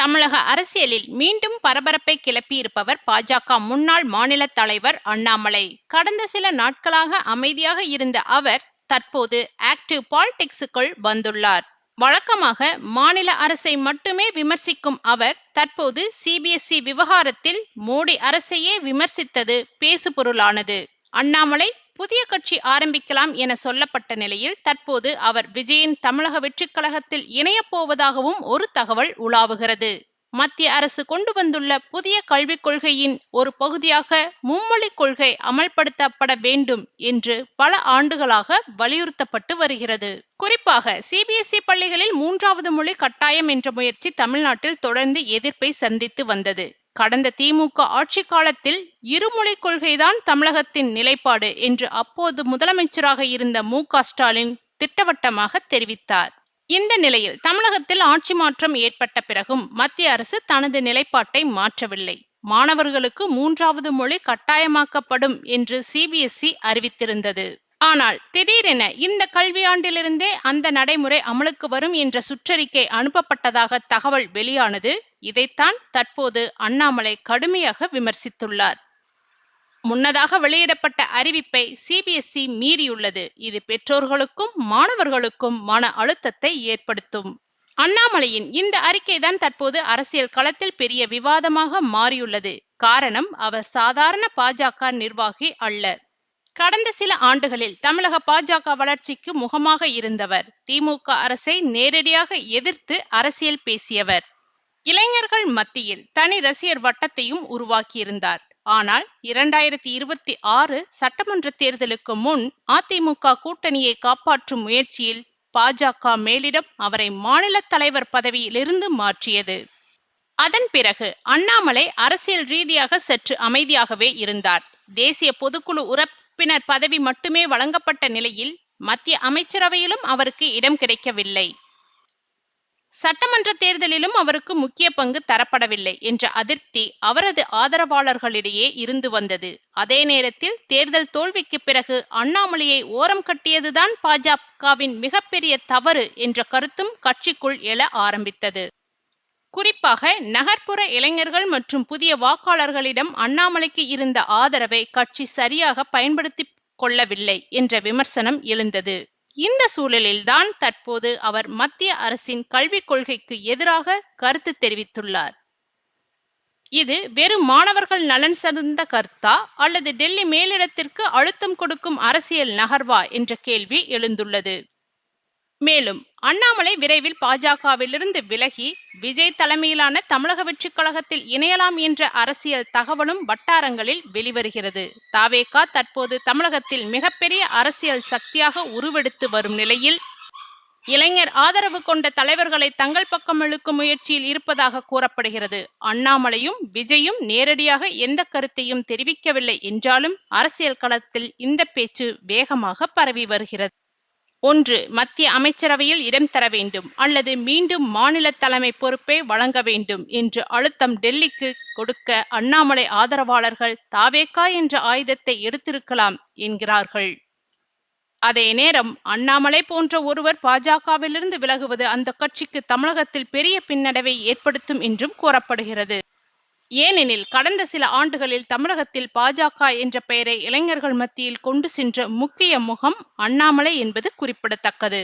தமிழக அரசியலில் மீண்டும் பரபரப்பை கிளப்பியிருப்பவர் பாஜக முன்னாள் மாநில தலைவர் அண்ணாமலை. கடந்த சில நாட்களாக அமைதியாக இருந்த அவர் தற்போது ஆக்டிவ் பாலிடிக்ஸுக்குள் வந்துள்ளார். வழக்கமாக மாநில அரசை மட்டுமே விமர்சிக்கும் அவர் தற்போது சிபிஎஸ்இ விவகாரத்தில் மோடி அரசையே விமர்சித்தது பேசுபொருளானது. அண்ணாமலை புதிய கட்சி ஆரம்பிக்கலாம் என சொல்லப்பட்ட நிலையில் தற்போது அவர் விஜயின் தமிழக வெற்றிக் கழகத்தில் இணையப் போவதாகவும் ஒரு தகவல் உலாவுகிறது. மத்திய அரசு கொண்டு வந்துள்ள புதிய கல்விக் கொள்கையின் ஒரு பகுதியாக மும்மொழிக் கொள்கை அமல்படுத்தப்பட வேண்டும் என்று பல ஆண்டுகளாக வலியுறுத்தப்பட்டு வருகிறது. குறிப்பாக சிபிஎஸ்இ பள்ளிகளில் 3வது மொழி கட்டாயம் என்ற முயற்சி தமிழ்நாட்டில் தொடர்ந்து எதிர்ப்பை சந்தித்து வந்தது. கடந்த திமுக ஆட்சி காலத்தில் இருமொழிக் கொள்கைதான் தமிழகத்தின் நிலைப்பாடு என்று அப்போது முதலமைச்சராக இருந்த மு.க.ஸ்டாலின் திட்டவட்டமாக தெரிவித்தார். இந்த நிலையில் தமிழகத்தில் ஆட்சி மாற்றம் ஏற்பட்ட பிறகும் மத்திய அரசு தனது நிலைப்பாட்டை மாற்றவில்லை. மாணவர்களுக்கு 3வது மொழி கட்டாயமாக்கப்படும் என்று சிபிஎஸ்இ அறிவித்திருந்தது. ஆனால் திடீரென இந்த கல்வியாண்டிலிருந்தே அந்த நடைமுறை அமலுக்கு வரும் என்ற சுற்றறிக்கை அனுப்பப்பட்டதாக தகவல் வெளியானது. இதைத்தான் தற்போது அண்ணாமலை கடுமையாக விமர்சித்துள்ளார். முன்னதாக வெளியிடப்பட்ட அறிவிப்பை சிபிஎஸ்இ மீறியுள்ளது. இது பெற்றோர்களுக்கும் மாணவர்களுக்கும் மன அழுத்தத்தை ஏற்படுத்தும். அண்ணாமலையின் இந்த அறிக்கைதான் தற்போது அரசியல் களத்தில் பெரிய விவாதமாக மாறியுள்ளது. காரணம், அவர் சாதாரண பாஜக நிர்வாகி அல்ல. கடந்த சில ஆண்டுகளில் தமிழக பாஜக வளர்ச்சிக்கு முகமாக இருந்தவர். திமுக அரசை நேரடியாக எதிர்த்து அரசியல் பேசியவர். இளைஞர்கள் மத்தியில் தனி ரசிகர் வட்டத்தையும் உருவாக்கியிருந்தார். ஆனால் 2026 சட்டமன்ற தேர்தலுக்கு முன் அதிமுக கூட்டணியை காப்பாற்றும் முயற்சியில் பாஜக மேலிடம் அவரை மாநில தலைவர் பதவியிலிருந்து மாற்றியது. அதன் பிறகு அண்ணாமலை அரசியல் ரீதியாக சற்று அமைதியாகவே இருந்தார். தேசிய பொதுக்குழு உறுப்பினர் பதவி மட்டுமே வழங்கப்பட்ட நிலையில் மத்திய அமைச்சரவையிலும் அவருக்கு இடம் கிடைக்கவில்லை. சட்டமன்ற தேர்தலிலும் அவருக்கு முக்கிய பங்கு தரப்படவில்லை என்ற அதிருப்தி அவரது ஆதரவாளர்களிடையே இருந்து வந்தது. அதே நேரத்தில் தேர்தல் தோல்விக்கு பிறகு அண்ணாமலையை ஓரம் கட்டியதுதான் பாஜகவின் மிகப்பெரிய தவறு என்ற கருத்தும் கட்சிக்குள் எழ ஆரம்பித்தது. குறிப்பாக நகர்ப்புற இளைஞர்கள் மற்றும் புதிய வாக்காளர்களிடம் அண்ணாமலைக்கு இருந்த ஆதரவை கட்சி சரியாக பயன்படுத்தி கொள்ளவில்லை என்ற விமர்சனம் எழுந்தது. இந்த சூழலில்தான் தற்போது அவர் மத்திய அரசின் கல்விக் கொள்கைக்கு எதிராக கருத்து தெரிவித்துள்ளார். இது வெறும் மாணவர்கள் நலன் சார்ந்த கருத்தா அல்லது டெல்லி மேலிடத்திற்கு அழுத்தம் கொடுக்கும் அரசியல் நகர்வா என்ற கேள்வி எழுந்துள்ளது. மேலும் அண்ணாமலை விரைவில் பாஜகவிலிருந்து விலகி விஜய் தலைமையிலான தமிழக வெற்றிக் கழகத்தில் இணையலாம் என்ற அரசியல் தகவலும் வட்டாரங்களில் வெளிவருகிறது. தவேகா தற்போது தமிழகத்தில் மிகப்பெரிய அரசியல் சக்தியாக உருவெடுத்து வரும் நிலையில் இளைஞர் ஆதரவு கொண்ட தலைவர்களை தங்கள் பக்கம் இழுக்கும் முயற்சியில் இருப்பதாக கூறப்படுகிறது. அண்ணாமலையும் விஜயும் நேரடியாக எந்த கருத்தையும் தெரிவிக்கவில்லை என்றாலும் அரசியல் களத்தில் இந்த பேச்சு வேகமாக பரவி வருகிறது. ஒன்று, மத்திய அமைச்சரவையில் இடம் தர வேண்டும் அல்லது மீண்டும் மாநில தலைமை பொறுப்பை வழங்க வேண்டும் என்று அழுத்தம் டெல்லிக்கு கொடுக்க அண்ணாமலை ஆதரவாளர்கள் தவேகா என்ற ஆயுதத்தை எடுத்திருக்கலாம் என்கிறார்கள். அதே நேரம் அண்ணாமலை போன்ற ஒருவர் பாஜகவிலிருந்து விலகுவது அந்த கட்சிக்கு தமிழகத்தில் பெரிய பின்னடைவை ஏற்படுத்தும் என்றும் கூறப்படுகிறது. ஏனெனில் கடந்த சில ஆண்டுகளில் தமிழகத்தில் பாஜக என்ற பெயரை இளைஞர்கள் மத்தியில் கொண்டு சென்ற முக்கிய முகம் அண்ணாமலை என்பது குறிப்பிடத்தக்கது.